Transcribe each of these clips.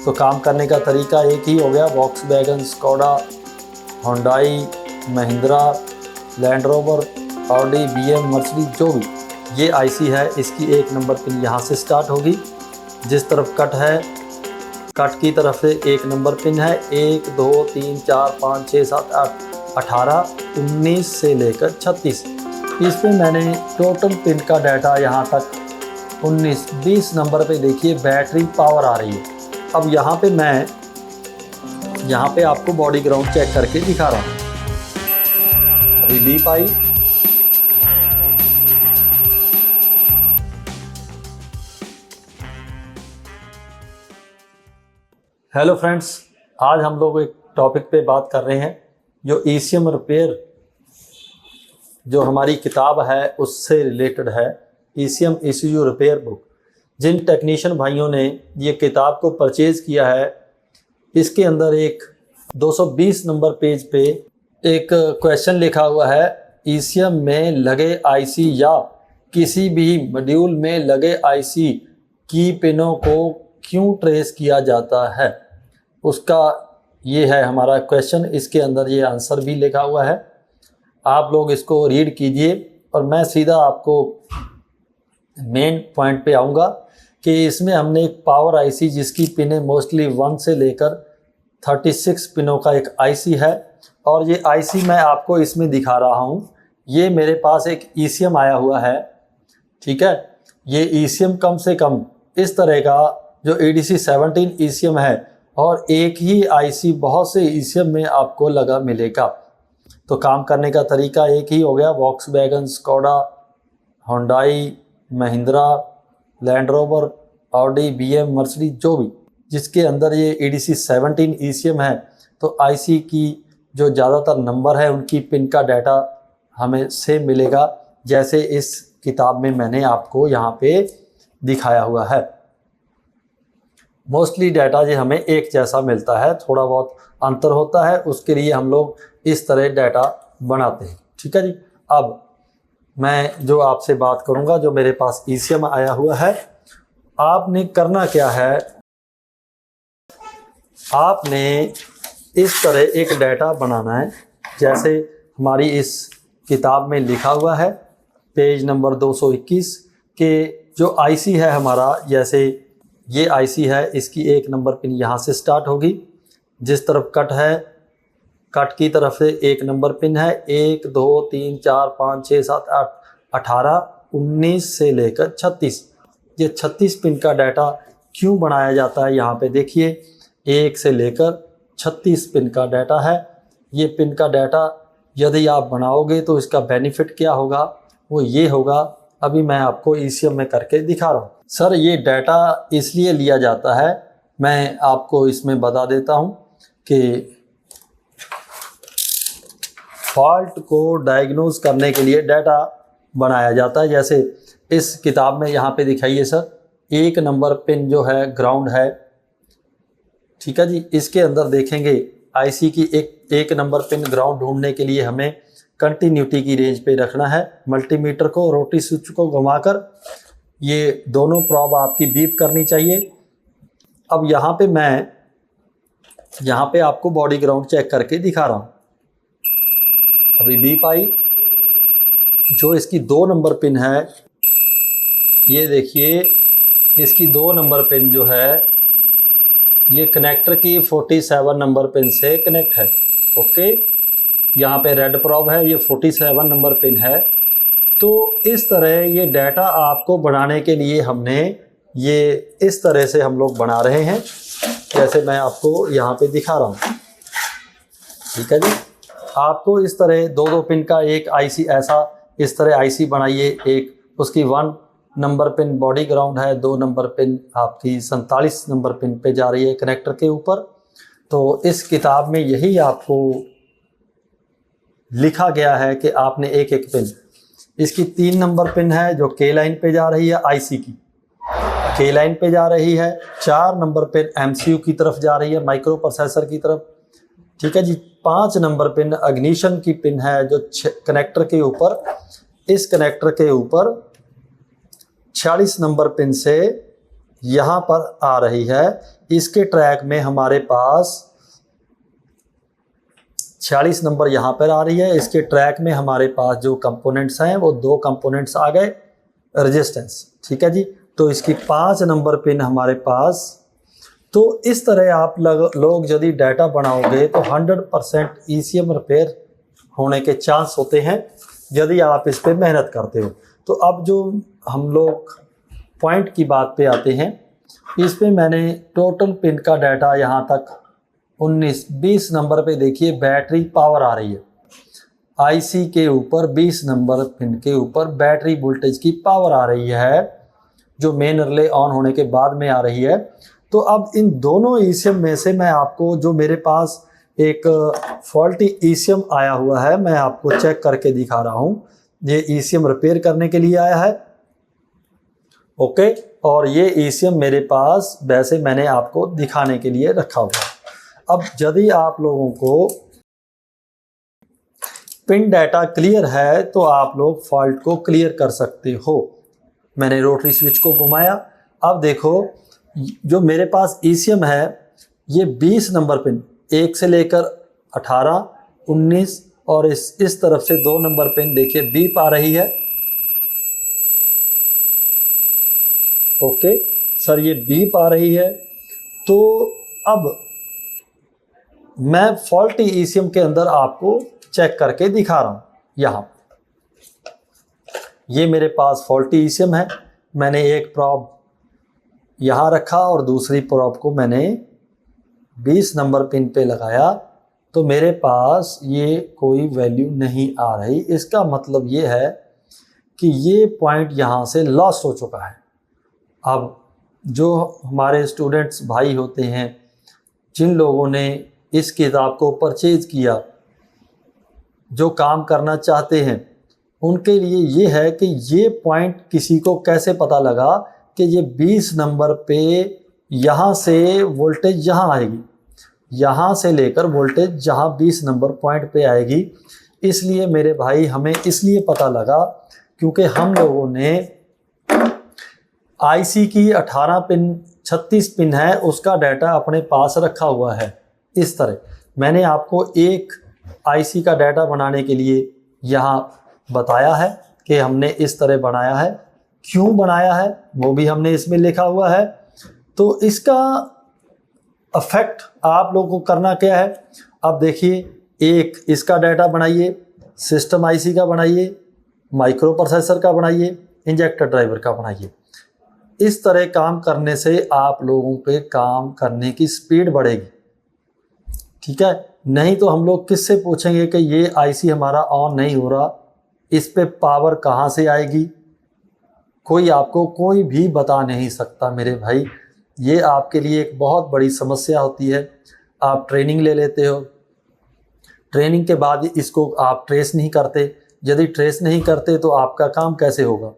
तो काम करने का तरीका एक ही हो गया। Volkswagen, Skoda, Hyundai, Mahindra, Land Rover, Audi, BM, Mercedes, जो भी ये आईसी है, इसकी 1 नंबर पिन यहाँ से स्टार्ट होगी। जिस तरफ कट है, कट की तरफ से 1 नंबर पिन है। 1 2 3 4 5 6 7 8 18 19 से लेकर 36। इसमें मैंने टोटल पिन का डाटा यहाँ तक 19 20 नंबर पे देखिए बैटरी पावर आ रही है। अब यहाँ पे मैं आपको बॉडी ग्राउंड चेक करके दिखा रहा हूँ। अभी बीप आई। हेलो फ्रेंड्स, आज हम लोग एक टॉपिक पे बात कर रहे हैं जो ईसीएम रिपेयर जो हमारी किताब है उससे रिलेटेड है। ECM ECU repair book. जिन टेक्नीशियन भाइयों ने ये किताब को परचेज़ किया है, इसके अंदर एक 220 नंबर पेज पे एक क्वेश्चन लिखा हुआ है, ईसीएम में लगे आईसी या किसी भी मॉड्यूल में लगे आईसी की पिनों को क्यों ट्रेस किया जाता है, उसका ये है हमारा क्वेश्चन। इसके अंदर ये आंसर भी लिखा हुआ है, आप लोग इसको रीड कीजिए और मैं सीधा आपको मेन पॉइंट पे आऊँगा कि इसमें हमने एक पावर आईसी जिसकी पिनें मोस्टली 1 से लेकर 36 पिनों का एक आईसी है, और ये आईसी मैं आपको इसमें दिखा रहा हूँ। ये मेरे पास एक ईसीएम आया हुआ है, ठीक है। ये ईसीएम कम से कम इस तरह का जो एडीसी 17 ईसीएम है, और एक ही आईसी बहुत से ईसीएम में आपको लगा मिलेगा। तो काम करने का तरीका एक ही हो गया। Volkswagen, Skoda, Hyundai, Mahindra, Land Rover, Audi, BM, Mercedes, जो भी जिसके अंदर ये एडीसी 17 ईसीएम है, तो आईसी की जो ज़्यादातर नंबर है उनकी पिन का डाटा हमें सेम मिलेगा, जैसे इस किताब में मैंने आपको यहाँ पे दिखाया हुआ है। मोस्टली डाटा जो हमें एक जैसा मिलता है, थोड़ा बहुत अंतर होता है, उसके लिए हम लोग इस तरह डाटा बनाते हैं, ठीक है जी। अब मैं जो आपसे बात करूंगा, जो मेरे पास ईसीएम आया हुआ है, आपने करना क्या है, आपने इस तरह एक डाटा बनाना है जैसे हमारी इस किताब में लिखा हुआ है, पेज नंबर 221 के जो आईसी है हमारा, जैसे ये आईसी है, इसकी 1 नंबर पिन यहाँ से स्टार्ट होगी। जिस तरफ कट है, कट की तरफ से 1 नंबर पिन है। 1 2 3 4 5 6 7 8 18 19 से लेकर 36। ये 36 पिन का डाटा क्यों बनाया जाता है, यहाँ पे देखिए 1 से लेकर 36 पिन का डाटा है। ये पिन का डाटा यदि आप बनाओगे तो इसका बेनिफिट क्या होगा, वो ये होगा, अभी मैं आपको ईसीएम में करके दिखा रहा हूँ। सर ये डाटा इसलिए लिया जाता है, मैं आपको इसमें बता देता हूँ कि फॉल्ट को डायग्नोज करने के लिए डाटा बनाया जाता है। जैसे इस किताब में यहाँ पे दिखाइए सर, 1 नंबर पिन जो है ग्राउंड है, ठीक है जी। इसके अंदर देखेंगे आईसी की एक नंबर पिन ग्राउंड ढूंढने के लिए हमें कंटिन्यूटी की रेंज पे रखना है। मल्टीमीटर को रोटी स्विच को घुमाकर ये दोनों प्रॉब आपकी बीप करनी चाहिए। अब यहाँ पे मैं आपको बॉडी ग्राउंड चेक करके दिखा रहा हूँ। अभी बीप आई। जो इसकी 2 नंबर पिन है, ये देखिए इसकी 2 नंबर पिन जो है ये कनेक्टर की 47 नंबर पिन से कनेक्ट है, ओके। यहाँ पे रेड प्रॉब है, ये 47 नंबर पिन है। तो इस तरह ये डाटा आपको बनाने के लिए हमने ये इस तरह से हम लोग बना रहे हैं, जैसे मैं आपको यहाँ पे दिखा रहा हूँ, ठीक है जी। आपको इस तरह 2-2 पिन का एक आईसी ऐसा इस तरह आईसी बनाइए। एक उसकी 1 नंबर पिन बॉडी ग्राउंड है, 2 नंबर पिन आपकी 47 नंबर पिन पे जा रही है कनेक्टर के ऊपर। तो इस किताब में यही आपको लिखा गया है कि आपने एक पिन, इसकी 3 नंबर पिन है जो के लाइन पे जा रही है, आईसी की के लाइन पे जा रही है। 4 नंबर पिन एमसीयू की तरफ जा रही है, माइक्रो प्रोसेसर की तरफ, ठीक है जी। 5 नंबर पिन अग्निशन की पिन है जो कनेक्टर के ऊपर, इस कनेक्टर के ऊपर 46 नंबर पिन से यहाँ पर आ रही है, इसके ट्रैक में हमारे पास 46 नंबर यहाँ पर आ रही है। इसके ट्रैक में हमारे पास जो कंपोनेंट्स हैं वो 2 कंपोनेंट्स आ गए रेजिस्टेंस, ठीक है जी। तो इसकी 5 नंबर पिन हमारे पास। तो इस तरह आप लोग यदि डाटा बनाओगे तो 100% ECM रिपेयर होने के चांस होते हैं यदि आप इस पे मेहनत करते हो। तो अब जो हम लोग पॉइंट की बात पे आते हैं, इस पे मैंने टोटल पिन का डाटा यहाँ तक 19-20 नंबर पे देखिए बैटरी पावर आ रही है। आईसी के ऊपर 20 नंबर पिन के ऊपर बैटरी वोल्टेज की पावर आ रही है, जो मेन रिले ऑन होने के बाद में आ रही है। तो अब इन दोनों ECM में से मैं आपको, जो मेरे पास एक फॉल्टी ECM आया हुआ है, मैं आपको चेक करके दिखा रहा हूँ। ये ECM रिपेयर करने के लिए आया है, ओके। और ये ECM मेरे पास वैसे मैंने आपको दिखाने के लिए रखा हुआ है। अब यदि आप लोगों को पिन डाटा क्लियर है तो आप लोग फॉल्ट को क्लियर कर सकते हो। मैंने रोटरी स्विच को घुमाया, अब देखो जो मेरे पास ECM है ये 20 नंबर पिन 1 से लेकर 18, 19 और इस तरफ से 2 नंबर पिन देखिए बीप आ रही है, ओके सर ये बीप आ रही है। तो अब मैं फॉल्टी ECM के अंदर आपको चेक करके दिखा रहा हूँ। यहाँ ये मेरे पास फॉल्टी ECM है, मैंने एक प्रॉब यहाँ रखा और दूसरी प्रॉब को मैंने 20 नंबर पिन पे लगाया, तो मेरे पास ये कोई वैल्यू नहीं आ रही। इसका मतलब ये है कि ये पॉइंट यहाँ से लॉस हो चुका है। अब जो हमारे स्टूडेंट्स भाई होते हैं, जिन लोगों ने इस किताब को परचेज किया, जो काम करना चाहते हैं, उनके लिए ये है कि ये पॉइंट किसी को कैसे पता लगा कि ये 20 नंबर पे यहाँ से वोल्टेज यहाँ आएगी, यहाँ से लेकर वोल्टेज जहाँ 20 नंबर पॉइंट पे आएगी। इसलिए मेरे भाई हमें इसलिए पता लगा क्योंकि हम लोगों ने आईसी की 18 पिन 36 पिन है उसका डाटा अपने पास रखा हुआ है। इस तरह मैंने आपको एक आईसी का डाटा बनाने के लिए यहाँ बताया है कि हमने इस तरह बनाया है, क्यों बनाया है वो भी हमने इसमें लिखा हुआ है। तो इसका इफेक्ट आप लोगों को करना क्या है, अब देखिए एक इसका डाटा बनाइए, सिस्टम आईसी का बनाइए, माइक्रो प्रोसेसर का बनाइए, इंजेक्टर ड्राइवर का बनाइए। इस तरह काम करने से आप लोगों के काम करने की स्पीड बढ़ेगी, ठीक है। नहीं तो हम लोग किससे पूछेंगे कि ये आईसी हमारा ऑन नहीं हो रहा, इस पे पावर कहाँ से आएगी, कोई आपको कोई भी बता नहीं सकता मेरे भाई। ये आपके लिए एक बहुत बड़ी समस्या होती है। आप ट्रेनिंग ले लेते हो, ट्रेनिंग के बाद इसको आप ट्रेस नहीं करते। यदि ट्रेस नहीं करते तो आपका काम कैसे होगा।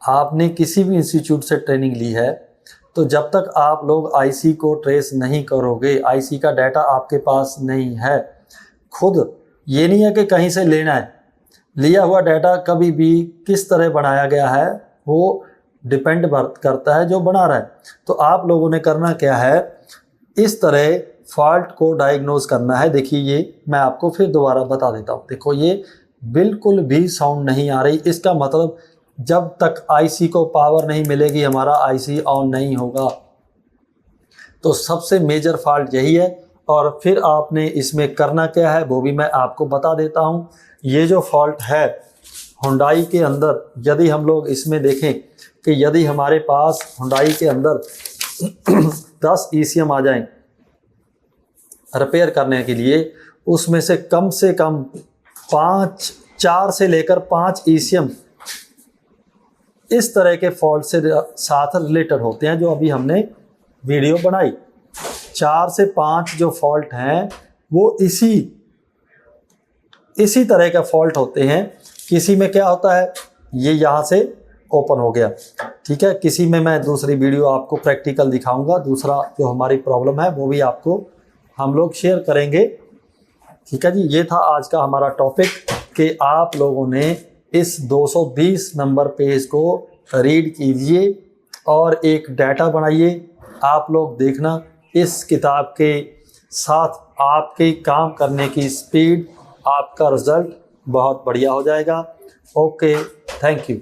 आपने किसी भी इंस्टीट्यूट से ट्रेनिंग ली है तो जब तक आप लोग आईसी को ट्रेस नहीं करोगे, आईसी का डाटा आपके पास नहीं है, खुद ये नहीं है कि कहीं से लेना है, लिया हुआ डाटा कभी भी किस तरह बनाया गया है वो डिपेंड करता है जो बना रहा है। तो आप लोगों ने करना क्या है, इस तरह फॉल्ट को डायग्नोज करना है। देखिए ये मैं आपको फिर दोबारा बता देता हूँ। देखो ये बिल्कुल भी साउंड नहीं आ रही, इसका मतलब जब तक आईसी को पावर नहीं मिलेगी हमारा आईसी ऑन नहीं होगा। तो सबसे मेजर फॉल्ट यही है। और फिर आपने इसमें करना क्या है वो भी मैं आपको बता देता हूँ। ये जो फॉल्ट है हुंडई के अंदर, यदि हम लोग इसमें देखें कि यदि हमारे पास हुंडई के अंदर 10 ECM आ जाएं रिपेयर करने के लिए, उसमें से कम 4 से लेकर 5 ECM इस तरह के फॉल्ट से साथ रिलेटेड होते हैं, जो अभी हमने वीडियो बनाई। 4 से 5 जो फॉल्ट हैं वो इसी तरह का फॉल्ट होते हैं। किसी में क्या होता है, ये यहाँ से ओपन हो गया, ठीक है। किसी में मैं दूसरी वीडियो आपको प्रैक्टिकल दिखाऊंगा, दूसरा जो हमारी प्रॉब्लम है वो भी आपको हम लोग शेयर करेंगे, ठीक है जी। ये था आज का हमारा टॉपिक कि आप लोगों ने इस 220 नंबर पेज को रीड कीजिए और एक डाटा बनाइए। आप लोग देखना, इस किताब के साथ आपके काम करने की स्पीड, आपका रिज़ल्ट बहुत बढ़िया हो जाएगा। Okay, thank you.